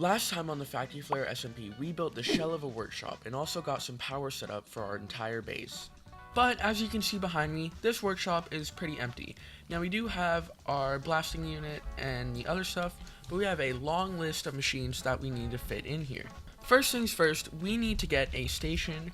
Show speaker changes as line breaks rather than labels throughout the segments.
Last time on the Factory Flare SMP, we built the shell of a workshop and also got some power set up for our entire base. But as you can see behind me, this workshop is pretty empty. Now we do have our blasting unit and the other stuff, but we have a long list of machines that we need to fit in here. First things first, we need to get a station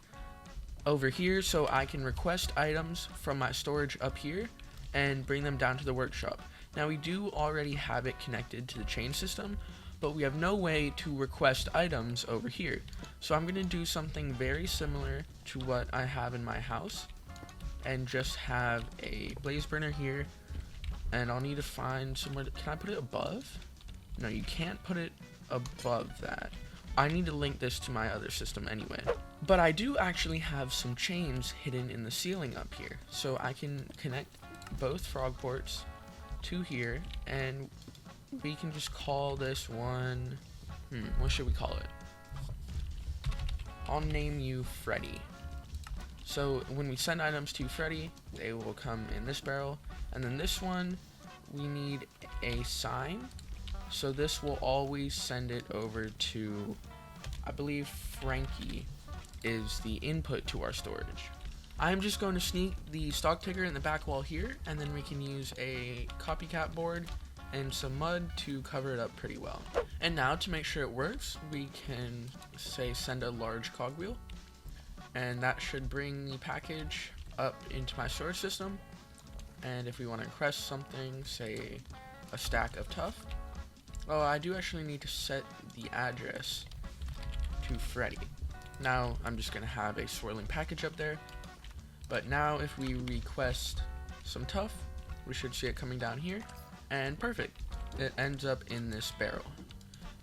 over here so I can request items from my storage up here and bring them down to the workshop. Now we do already have it connected to the chain system, but we have no way to request items over here. So I'm going to do something very similar to what I have in my house and just have a blaze burner here, and I'll need to find somewhere can I put it above? No, you can't put it above that. I need to link this to my other system anyway. But I do actually have some chains hidden in the ceiling up here, so I can connect both frog ports to here, and we can just call this one, what should we call it? I'll name you Freddy. So when we send items to Freddy, they will come in this barrel, and then this one, we need a sign. So this will always send it over to, I believe Frankie is the input to our storage. I'm just going to sneak the stock ticker in the back wall here, and then we can use a copycat board and some mud to cover it up pretty well. And now to make sure it works, we can say send a large cogwheel, and that should bring the package up into my storage system. And if we want to request something, say a stack of tough, oh, I do actually need to set the address to Freddy. Now I'm just gonna have a swirling package up there, but now if we request some tough, we should see it coming down here. And perfect, it ends up in this barrel.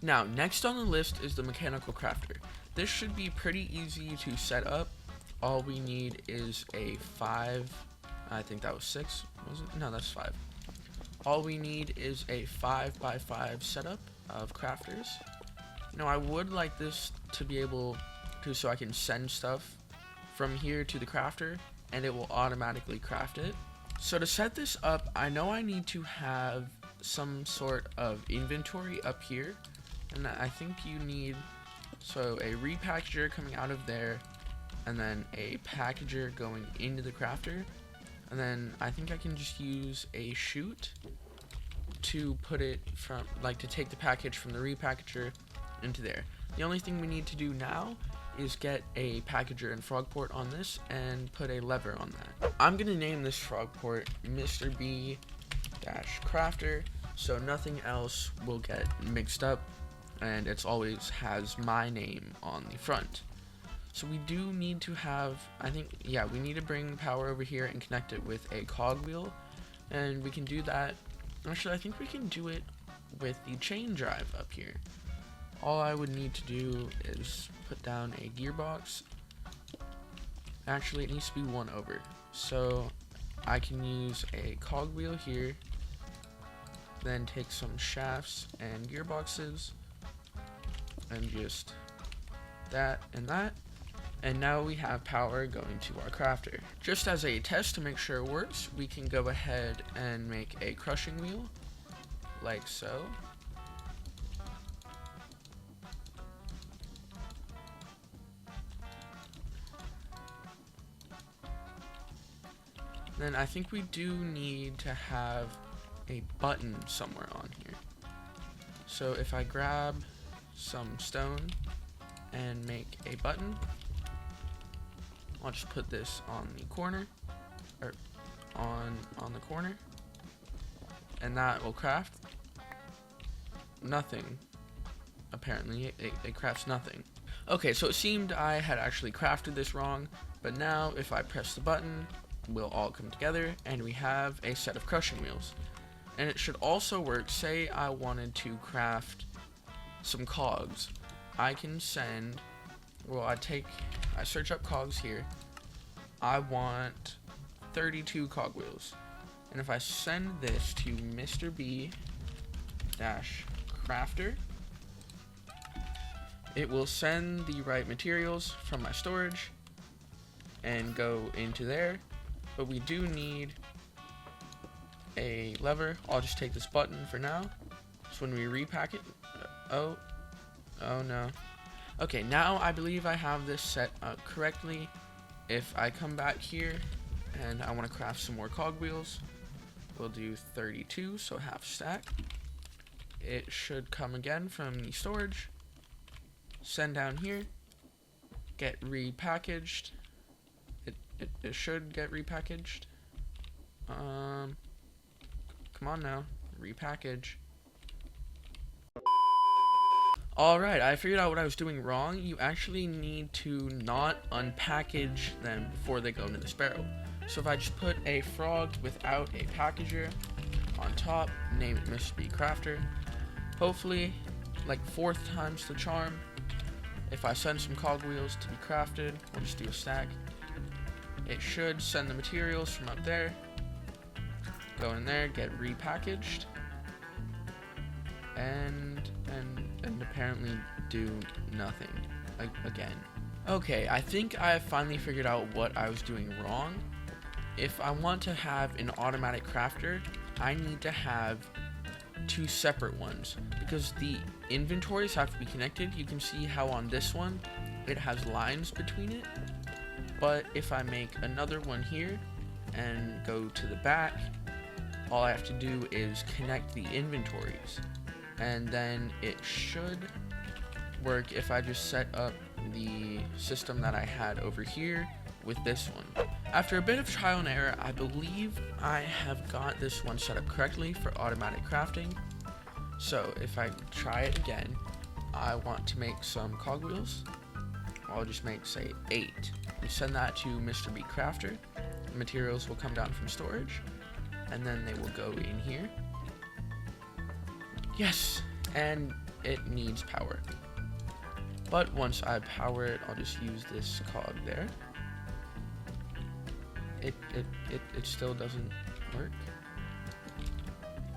Now next on the list is the mechanical crafter. This should be pretty easy to set up. All we need is a 5, I think that was 6, was it? No, that's 5. All we need is a 5x5 setup of crafters. Now I would like this to be able to, so I can send stuff from here to the crafter and it will automatically craft it. So to set this up, I know I need to have some sort of inventory up here, and I think you need, so a repackager coming out of there, and then a packager going into the crafter, and then I think I can just use a chute to put it from, like to take the package from the repackager into there. The only thing we need to do now is get a packager and frog port on this and put a lever on that. I'm gonna name this frog port Mr. B crafter, so nothing else will get mixed up, and it's always has my name on the front. So we do need to have, I think, yeah, we need to bring power over here and connect it with a cogwheel, and we can do that. Actually, I think we can do it with the chain drive up here. All I would need to do is put down a gearbox. Actually, it needs to be one over. So I can use a cogwheel here, then take some shafts and gearboxes, and just that and that. And now we have power going to our crafter. Just as a test to make sure it works, we can go ahead and make a crushing wheel, like so. Then I think we do need to have a button somewhere on here. So if I grab some stone and make a button, I'll just put this on the corner, or on the corner, and that will craft nothing. Apparently, it crafts nothing. Okay, so it seemed I had actually crafted this wrong, but now if I press the button, we'll all come together and we have a set of crushing wheels. And it should also work, say I wanted to craft some cogs. I can send, well, I search up cogs here. I want 32 cogwheels. And if I send this to Mr. B crafter, it will send the right materials from my storage and go into there. But we do need a lever. I'll just take this button for now. So when we repack it, oh, Oh no. Okay, now I believe I have this set up correctly. If I come back here and I want to craft some more cogwheels, we'll do 32, so half stack. It should come again from the storage, send down here, get repackaged. It should get repackaged. Come on now, repackage. Alright, I figured out what I was doing wrong. You actually need to not unpackage them before they go into this barrel. So if I just put a frog without a packager on top, name it Mr. B Crafter, hopefully, like 4th time's the charm. If I send some cogwheels to be crafted, we'll just do a stack. It should send the materials from up there, go in there, get repackaged, and apparently do nothing again. Okay, I think I have finally figured out what I was doing wrong. If I want to have an automatic crafter, I need to have 2 separate ones because the inventories have to be connected. You can see how on this one it has lines between it, but if I make another one here and go to the back, all I have to do is connect the inventories, and then it should work if I just set up the system that I had over here with this one. After a bit of trial and error, I believe I have got this one set up correctly for automatic crafting. So if I try it again, I want to make some cogwheels. I'll just make, say, 8. We send that to Mr. B Crafter. The materials will come down from storage, and then they will go in here. Yes, and it needs power. But once I power it, I'll just use this cog there. It still doesn't work.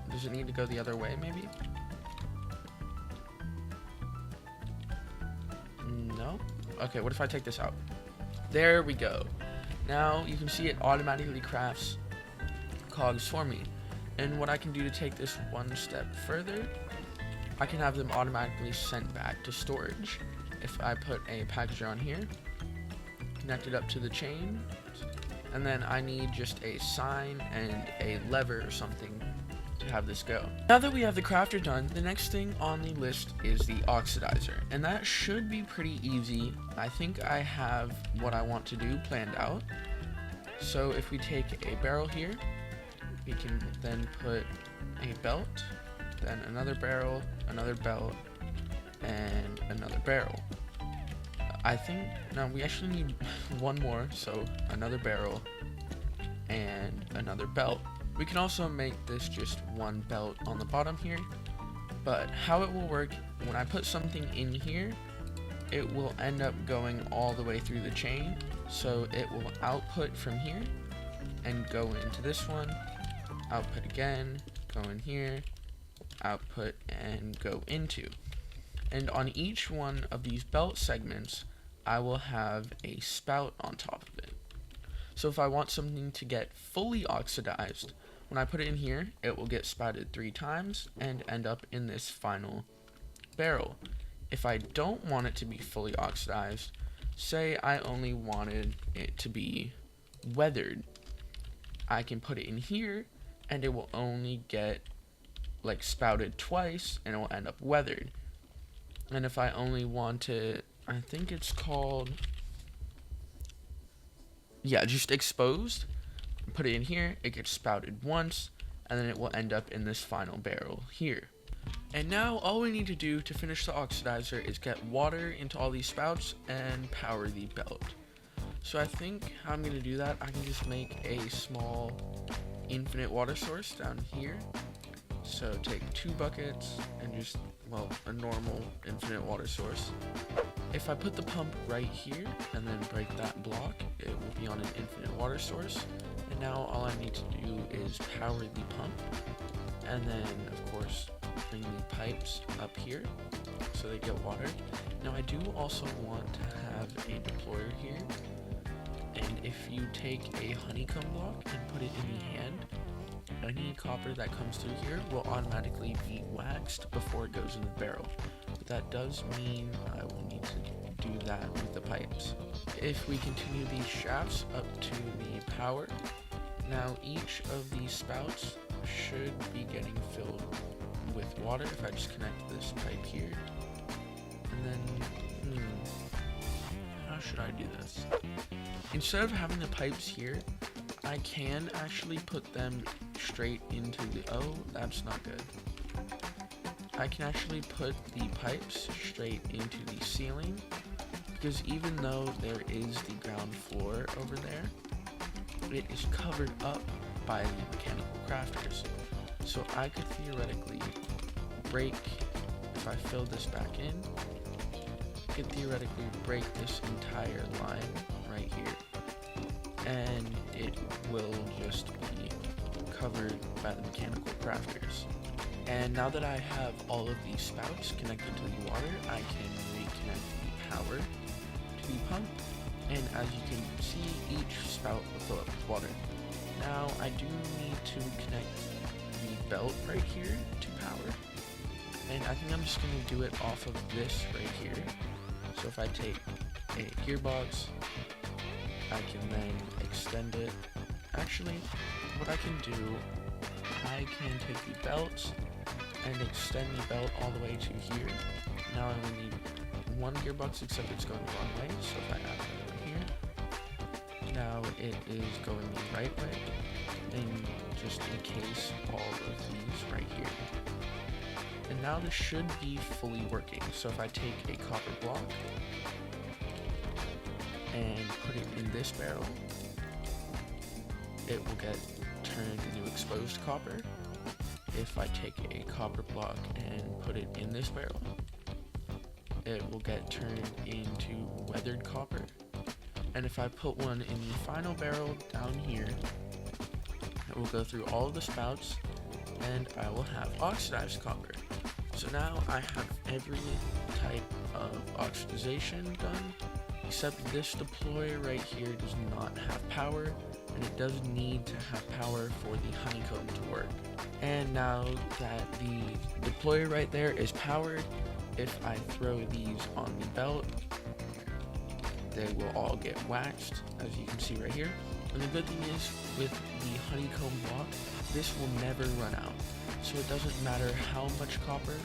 Does it need to go the other way, maybe? No? Okay, what if I take this out? There we go. Now you can see it automatically crafts cogs for me. And what I can do to take this one step further, I can have them automatically sent back to storage. If I put a packager on here, connect it up to the chain, and then I need just a sign and a lever or something to have this go. Now that we have the crafter done, the next thing on the list is the oxidizer, and that should be pretty easy. I think I have what I want to do planned out. So if we take a barrel here, we can then put a belt, then another barrel, another belt, and another barrel. I think, no, we actually need one more, so another barrel and another belt. We can also make this just one belt on the bottom here, but how it will work, when I put something in here, it will end up going all the way through the chain, so it will output from here and go into this one, output again, go in here, output and go into. And on each one of these belt segments, I will have a spout on top of it. So if I want something to get fully oxidized, when I put it in here, it will get spouted 3 times and end up in this final barrel. If I don't want it to be fully oxidized, say I only wanted it to be weathered, I can put it in here and it will only get like spouted twice and it will end up weathered. And if I only want it, I think it's called, yeah, just exposed, put it in here, it gets spouted once, and then it will end up in this final barrel here. And now all we need to do to finish the oxidizer is get water into all these spouts and power the belt. So I think how I'm going to do that, I can just make a small infinite water source down here. So take 2 buckets and just, well, a normal infinite water source. If I put the pump right here and then break that block, it will be on an infinite water source. And now all I need to do is power the pump, and then of course bring the pipes up here so they get water. Now I do also want to have a deployer here, and if you take a honeycomb block and put it in the hand, any copper that comes through here will automatically be waxed before it goes in the barrel. but that does mean I will need to do that with the pipes. If we continue these shafts up to the power, now each of these spouts should be getting filled with water. If I just connect this pipe here, and then, how should I do this? Instead of having the pipes here, I can actually put them straight into the, oh, that's not good. I can actually put the pipes straight into the ceiling, because even though there is the ground floor over there, it is covered up by the mechanical crafters. So I could theoretically break, if I fill this back in, I could theoretically break this entire line right here, and it will just be covered by the mechanical crafters. And now that I have all of these spouts connected to the water, I can reconnect the power to the pump, and as you can see, each spout will fill up with water. Now I do need to connect the belt right here to power, and I think I'm just going to do it off of this right here. So if I take a gearbox, I can then extend it. Actually, what I can do, I can take the belt and extend the belt all the way to here. Now I only need one gearbox, except it's going the wrong way, so if I add another one here, now it is going the right way, and just encase all of these right here. And now this should be fully working. So if I take a copper block and put it in this barrel, it will get turned into exposed copper. If I take a copper block and put it in this barrel, it will get turned into weathered copper. And if I put one in the final barrel down here, it will go through all of the spouts, and I will have oxidized copper. So now I have every type of oxidization done, except this deployer right here does not have power, and it does need to have power for the honeycomb to work. And now that the deployer right there is powered, if I throw these on the belt, they will all get waxed, as you can see right here. And the good thing is, with the honeycomb block, this will never run out. So it doesn't matter how much copper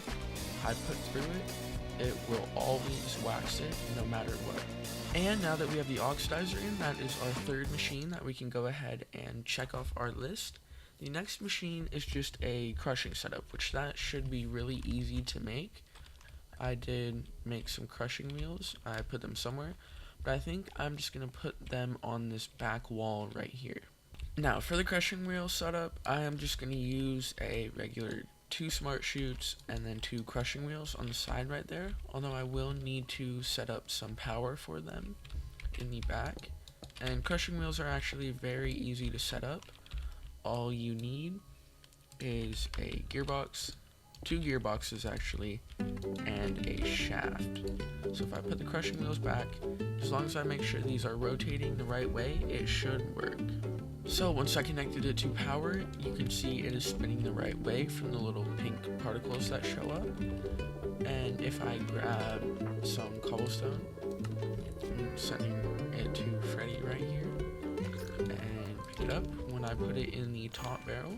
I put through it, it will always wax it no matter what. And now that we have the oxidizer in, that is our third machine that we can go ahead and check off our list. The next machine is just a crushing setup, which that should be really easy to make. I did make some crushing wheels, I put them somewhere, but I think I'm just going to put them on this back wall right here. Now for the crushing wheel setup, I am just going to use a regular 2 smart chutes and then 2 crushing wheels on the side right there, although I will need to set up some power for them in the back. And crushing wheels are actually very easy to set up. All you need is a gearbox, 2 gearboxes actually, and a shaft. So if I put the crushing wheels back, as long as I make sure these are rotating the right way, it should work. So once I connected it to power, you can see it is spinning the right way from the little pink particles that show up. And if I grab some cobblestone, I'm setting it to Freddy right here, and pick it up, when I put it in the top barrel,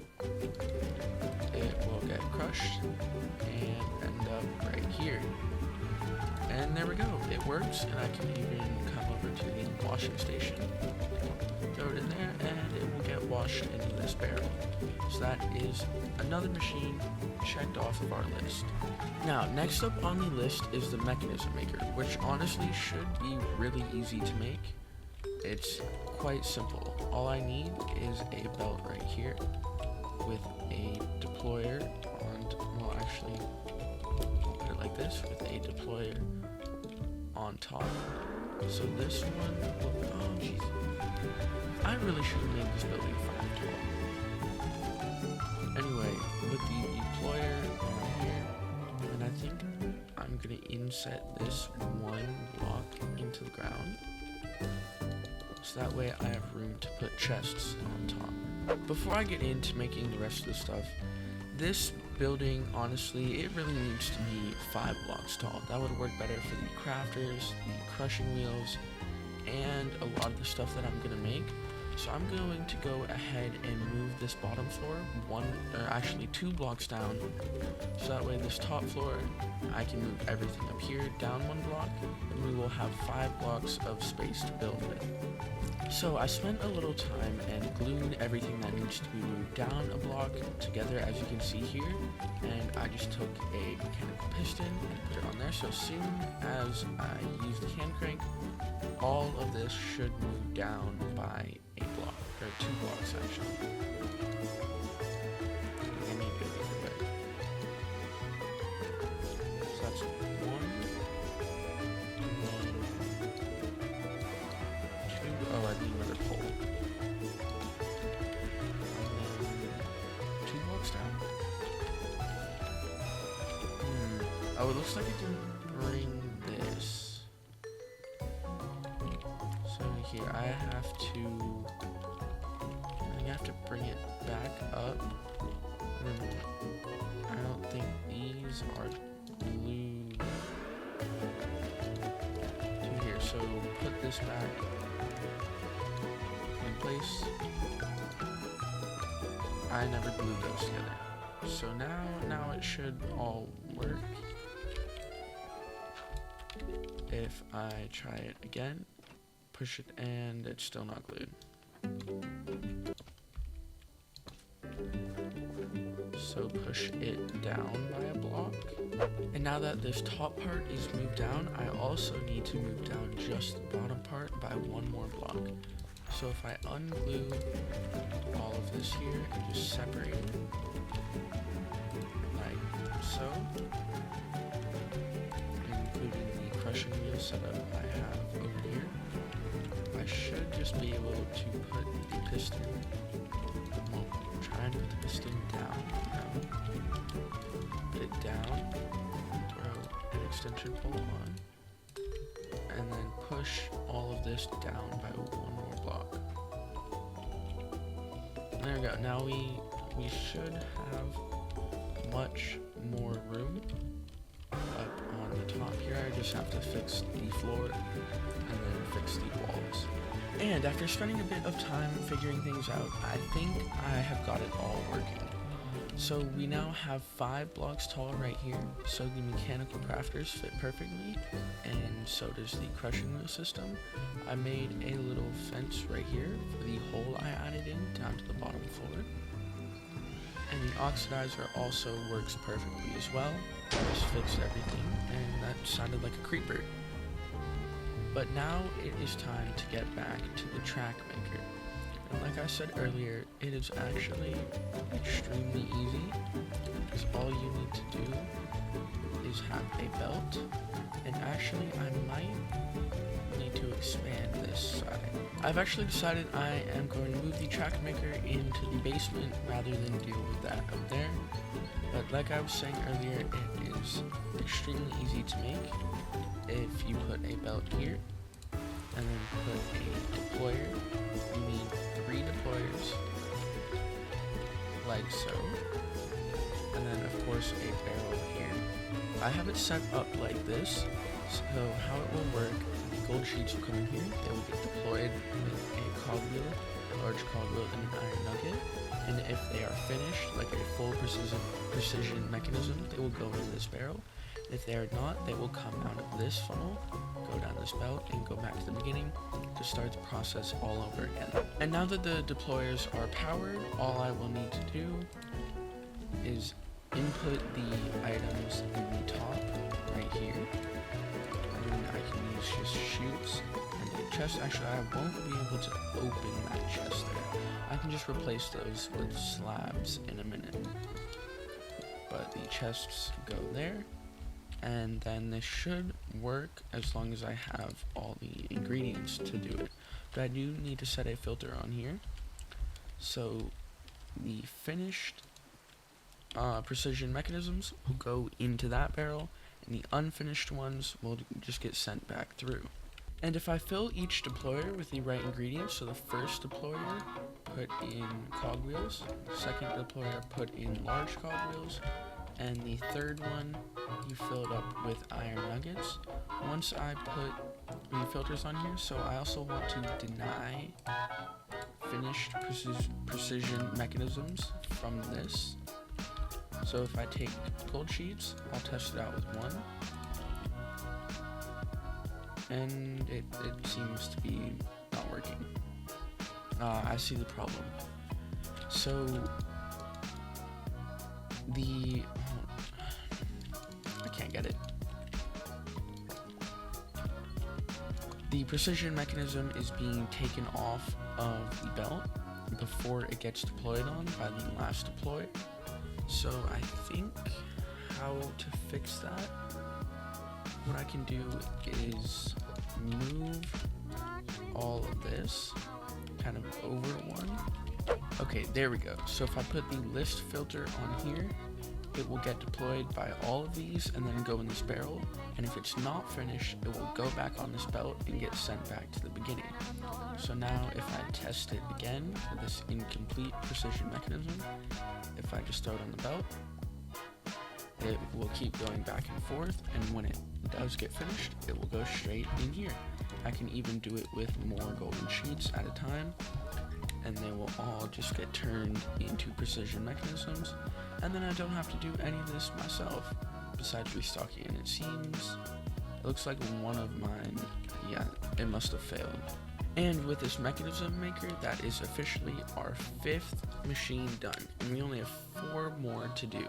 it will get crushed and end up right here. And there we go, it works, and I can even come over to the washing station, throw it in there, and it will get washed into this barrel. So that is another machine checked off of our list. Now, next up on the list is the mechanism maker, which honestly should be really easy to make. It's quite simple. All I need is a belt right here with a deployer on, well actually, put it like this, with a deployer on top. So this one will, oh jeez, I really should have made this building 5 tall. Anyway, with the deployer on here, and I think I'm gonna inset this one block into the ground, so that way I have room to put chests on top. Before I get into making the rest of the stuff, this building, honestly, it really needs to be 5 blocks tall. That would work better for the crafters, the crushing wheels, and a lot of the stuff that I'm going to make. So I'm going to go ahead and move this bottom floor 2 blocks down, so that way this top floor, I can move everything up here down 1 block, and we will have 5 blocks of space to build with. So I spent a little time and glued everything that needs to be moved down a block together, as you can see here, and I just took a mechanical piston and put it on there. So as soon as I use the hand crank, all of this should move down by a block, or 2 blocks actually. I need to go either way. So that's 1, and then 2. Oh, I need another pole. And then 2 blocks down. Oh, it looks like I can bring this. So here I have to bring it back up, and then I don't think these are glued to here, so put this back in place. I never glued those together, so now it should all work. If I try it again, push it, and it's still not glued. So push it down by a block. And now that this top part is moved down, I also need to move down just the bottom part by 1 more block. So if I unglue all of this here and just separate it, like so, including the crushing wheel setup I have over here, I should just be able to put the piston, well, try and put the piston down, put it down, throw an extension pole on, and then push all of this down by 1 more block. There we go. Now we should have much more room up on the top here. I just have to fix the floor and then fix the walls. And after spending a bit of time figuring things out, I think I have got it all working. So we now have 5 blocks tall right here, so the mechanical crafters fit perfectly, and so does the crushing wheel system. I made a little fence right here for the hole I added in down to the bottom floor. And the oxidizer also works perfectly as well. I just fixed everything, and that sounded like a creeper. But now it is time to get back to the track maker. And like I said earlier, it is actually extremely easy, because all you need to do is have a belt, and actually I might need to expand this side. I've actually decided I am going to move the track maker into the basement rather than deal with that up there. But like I was saying earlier, it is extremely easy to make. If you put a belt here, and then put a deployer, you need 3 deployers, like so, and then of course a barrel here. I have it set up like this, so how it will work, the gold sheets will come in here, they will get deployed with a cogwheel, a large cogwheel, and an iron nugget, and if they are finished, like a full precision mechanism, they will go into this barrel. If they are not, they will come out of this funnel, go down this belt, and go back to the beginning to start the process all over again. And now that the deployers are powered, all I will need to do is input the items in the top right here. And then I can use just chutes and the chest. Actually, I won't be able to open that chest there. I can just replace those with slabs in a minute. But the chests go there. And then this should work as long as I have all the ingredients to do it. But I do need to set a filter on here. So the finished precision mechanisms will go into that barrel, and the unfinished ones will just get sent back through. And if I fill each deployer with the right ingredients, so the first deployer, put in cogwheels, second deployer, put in large cogwheels, and the third one, you fill it up with iron nuggets. Once I put the filters on here, so I also want to deny finished precision mechanisms from this. So if I take gold sheets, I'll test it out with one. And it seems to be not working. I see the problem. So I can't get it. The precision mechanism is being taken off of the belt before it gets deployed on by the last deploy. So I think how to fix that, what I can do is move all of this kind of over one. Okay, there we go. So if I put the list filter on here, it will get deployed by all of these and then go in this barrel. And if it's not finished, it will go back on this belt and get sent back to the beginning. So now if I test it again for this incomplete precision mechanism, if I just throw it on the belt, it will keep going back and forth, and when it does get finished, it will go straight in here. I can even do it with more golden sheets at a time, and they will all just get turned into precision mechanisms, and then I don't have to do any of this myself besides restocking. And it looks like one of mine, yeah, it must have failed. And with this mechanism maker, that is officially our 5th machine done, and we only have 4 more to do.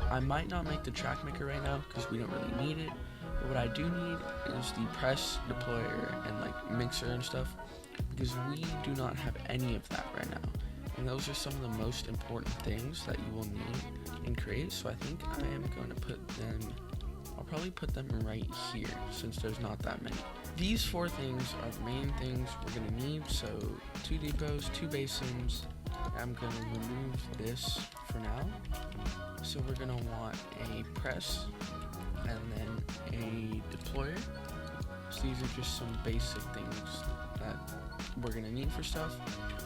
I might not make the track maker right now because we don't really need it, but what I do need is the press, deployer, and like mixer and stuff, because we do not have any of that right now. And those are some of the most important things that you will need in Create, so I think I am going to put them, I'll probably put them right here since there's not that many. These 4 things are the main things we're going to need, so 2 depots, 2 basins. I'm going to remove this for now. So we're going to want a press and then a deployer. So these are just some basic things that we're going to need for stuff.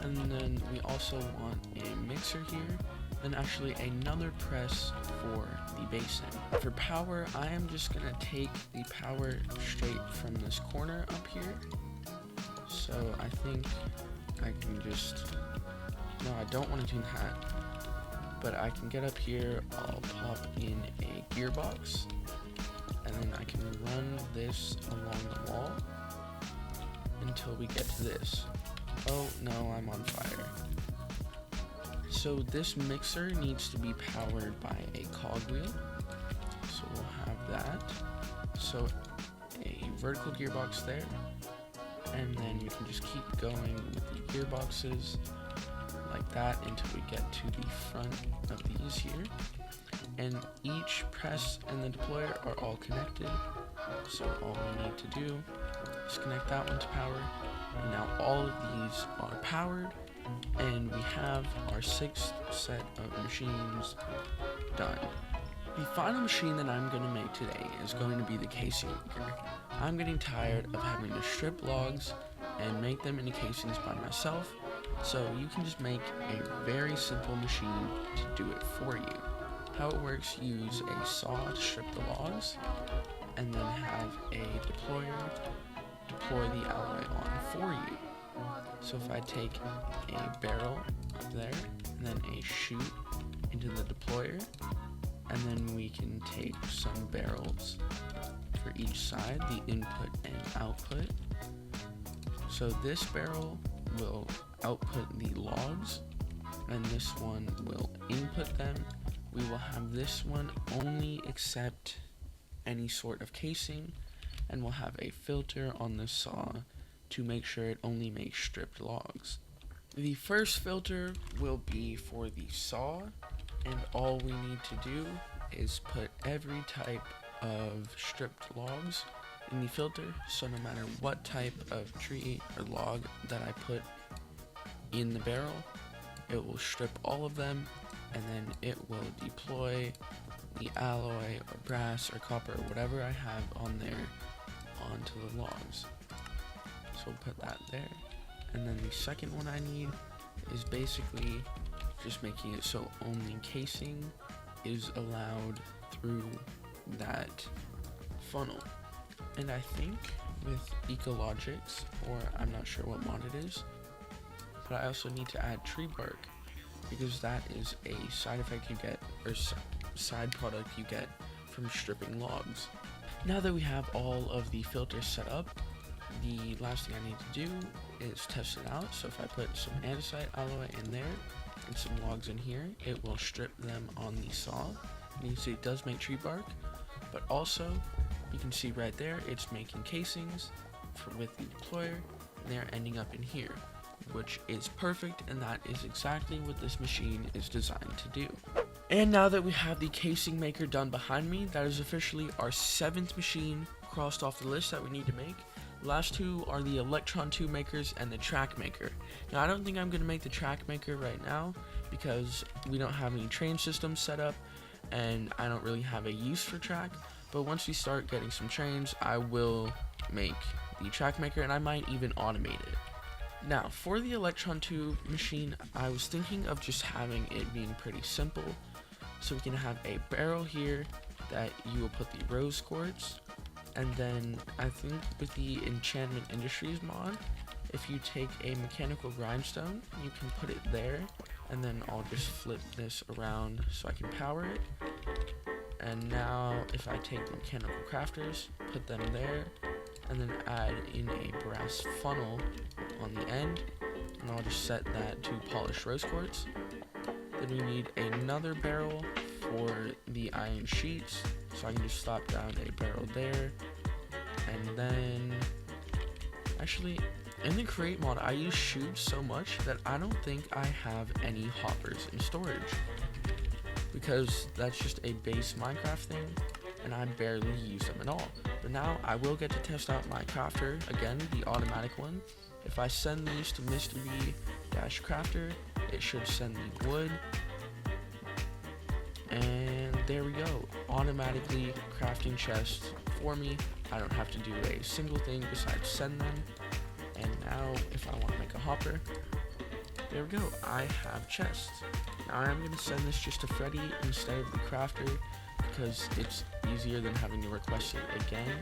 And then we also want a mixer here, and actually another press for the basin. For power, I am just going to take the power straight from this corner up here. So I think I can just, no, I don't want to do that, but I can get up here, I'll pop in a gearbox, and then I can run this along the wall until we get to this. Oh no, I'm on fire. So this mixer needs to be powered by a cogwheel, so we'll have that. So a vertical gearbox there, and then we can just keep going with the gearboxes like that until we get to the front of these here. And each press and the deployer are all connected, so all we need to do is connect that one to power, and now all of these are powered, and we have our 6th set of machines done. The final machine that I'm going to make today is going to be the casing maker. I'm getting tired of having to strip logs and make them into casings by myself, so you can just make a very simple machine to do it for you. How it works, use a saw to strip the logs, and then have a deployer deploy the alloy on for you. So if I take a barrel up there, and then a chute into the deployer, and then we can take some barrels for each side, the input and output. So this barrel will output the logs, and this one will input them. We will have this one only accept any sort of casing, and we'll have a filter on the saw to make sure it only makes stripped logs. The first filter will be for the saw, and all we need to do is put every type of stripped logs in the filter, so no matter what type of tree or log that I put in the barrel, it will strip all of them, and then it will deploy the alloy or brass or copper or whatever I have on there onto the logs. So we'll put that there. And then the second one I need is basically just making it so only casing is allowed through that funnel. And I think with Ecologics, or I'm not sure what mod it is, but I also need to add tree bark, because that is a side effect you get, or side product you get from stripping logs. Now that we have all of the filters set up, the last thing I need to do is test it out. So if I put some andesite alloy in there and some logs in here, it will strip them on the saw. And you can see it does make tree bark, but also you can see right there it's making casings with the deployer, and they're ending up in here, which is perfect, and that is exactly what this machine is designed to do. And now that we have the casing maker done behind me, that is officially our 7th machine crossed off the list that we need to make. The last two are the Electron 2 makers and the track maker. Now I don't think I'm going to make the track maker right now because we don't have any train systems set up and I don't really have a use for track, but once we start getting some trains I will make the track maker, and I might even automate it. Now for the Electron 2 machine, I was thinking of just having it being pretty simple. So we can have a barrel here that you will put the rose quartz, and then I think with the Enchantment Industries mod, if you take a mechanical grindstone, you can put it there, and then I'll just flip this around so I can power it. And now if I take the mechanical crafters, put them there, and then add in a brass funnel on the end, and I'll just set that to polished rose quartz. Then we need another barrel for the iron sheets, so I can just slap down a barrel there. And then actually in the crate mod I use chutes so much that I don't think I have any hoppers in storage, because that's just a base Minecraft thing and I barely use them at all. But now I will get to test out my crafter again, the automatic one. If I send these to Mr. V-Crafter, it should send the wood, and there we go, automatically crafting chests for me. I don't have to do a single thing besides send them. And now if I want to make a hopper, there we go, I have chests. Now I'm going to send this just to Freddy instead of the crafter, because it's easier than having to request it again.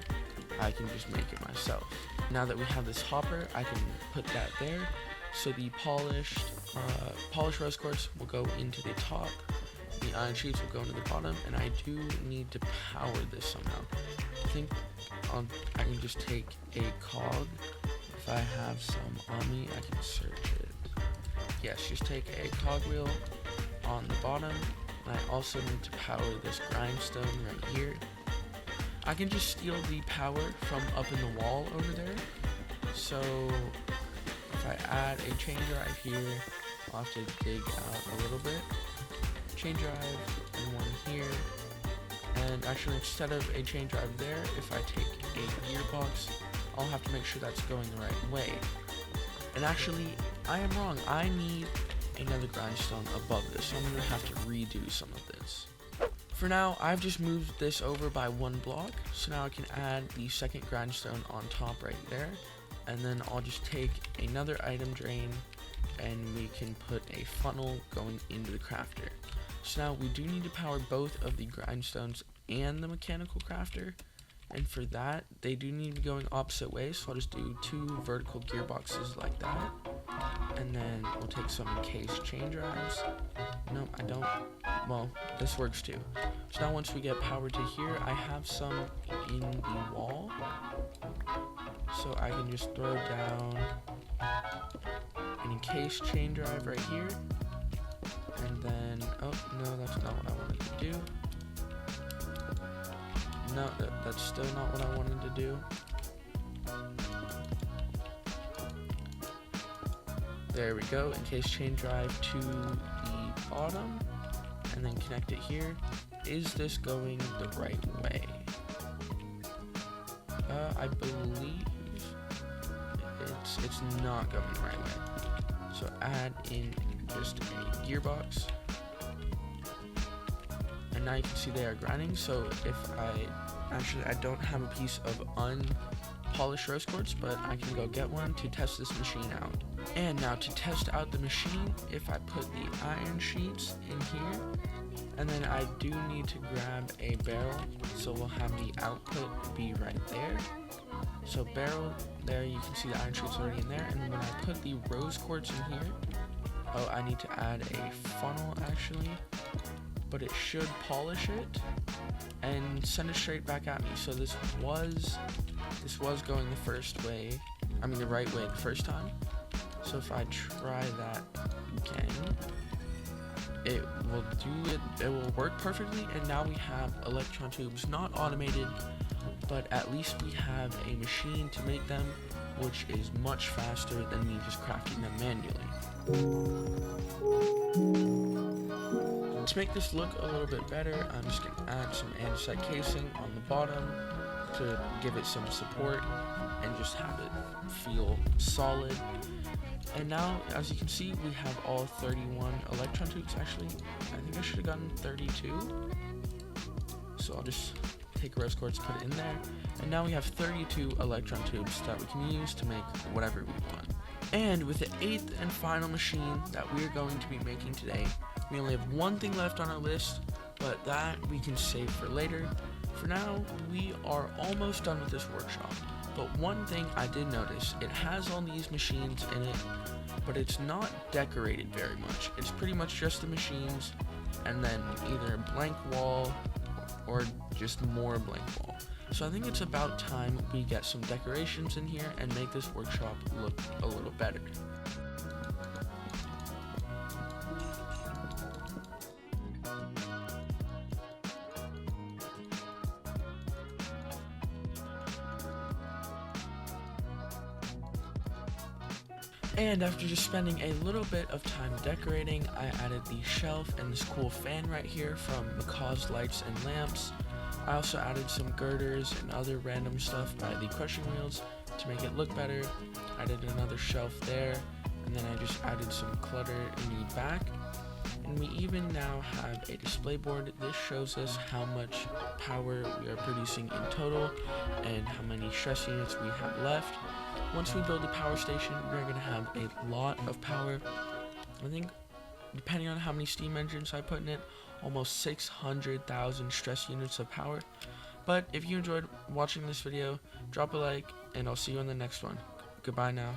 I can just make it myself. Now that we have this hopper, I can put that there. So the polished rose quartz will go into the top, the iron sheets will go into the bottom, and I do need to power this somehow. I think I can just take a cog. If I have some on me, I can search it. Yes, just take a cog wheel on the bottom, and I also need to power this grindstone right here. I can just steal the power from up in the wall over there. So if I add a chain drive here, I'll have to dig out a little bit. Chain drive and one here. And actually, instead of a chain drive there, if I take a gearbox, I'll have to make sure that's going the right way. And actually, I am wrong. I need another grindstone above this, so I'm going to have to redo some of this. For now, I've just moved this over by one block, so now I can add the second grindstone on top right there, and then I'll just take another item drain, and we can put a funnel going into the crafter. So now we do need to power both of the grindstones and the mechanical crafter, and for that, they do need to be going opposite ways, so I'll just do 2 vertical gearboxes like that, and then we'll take some encased chain drives. No, I don't. Well, this works too. So now once we get power to here, I have some in the wall, so I can just throw down an encased chain drive right here, and then, oh no, that's not what I wanted to do. No, that's still not what I wanted to do. There we go, encased chain drive to the bottom, and then connect it here. Is this going the right way? I believe it's not going the right way. So add in just a gearbox. And now you can see they are grinding, so if I don't have a piece of polished rose quartz, but I can go get one to test this machine out. And now to test out the machine, if I put the iron sheets in here, and then I do need to grab a barrel, so we'll have the output be right there. So barrel, there you can see the iron sheets already in there, and when I put the rose quartz in here, oh, I need to add a funnel actually, but it should polish it and send it straight back at me. So this was going the right way the first time. So if I try that again, it will work perfectly, and now we have electron tubes, not automated, but at least we have a machine to make them, which is much faster than me just crafting them manually. To make this look a little bit better, I'm just going to add some andesite casing on the bottom to give it some support and just have it feel solid. And now, as you can see, we have all 31 electron tubes. Actually, I think I should have gotten 32. So I'll just take rose quartz, put it in there, and now we have 32 electron tubes that we can use to make whatever we want. And with the 8th and final machine that we're going to be making today, we only have one thing left on our list, but that we can save for later. For now, we are almost done with this workshop. But one thing I did notice, it has all these machines in it, but it's not decorated very much. It's pretty much just the machines, and then either a blank wall or just more blank wall. So I think it's about time we get some decorations in here and make this workshop look a little better. And after just spending a little bit of time decorating, I added the shelf and this cool fan right here from Macaw's Lights and Lamps. I also added some girders and other random stuff by the crushing wheels to make it look better. I added another shelf there, and then I just added some clutter in the back. And we even now have a display board. This shows us how much power we are producing in total and how many stress units we have left. Once we build the power station, we're going to have a lot of power. I think, depending on how many steam engines I put in it, almost 600,000 stress units of power. But if you enjoyed watching this video, drop a like, and I'll see you on the next one. Goodbye now.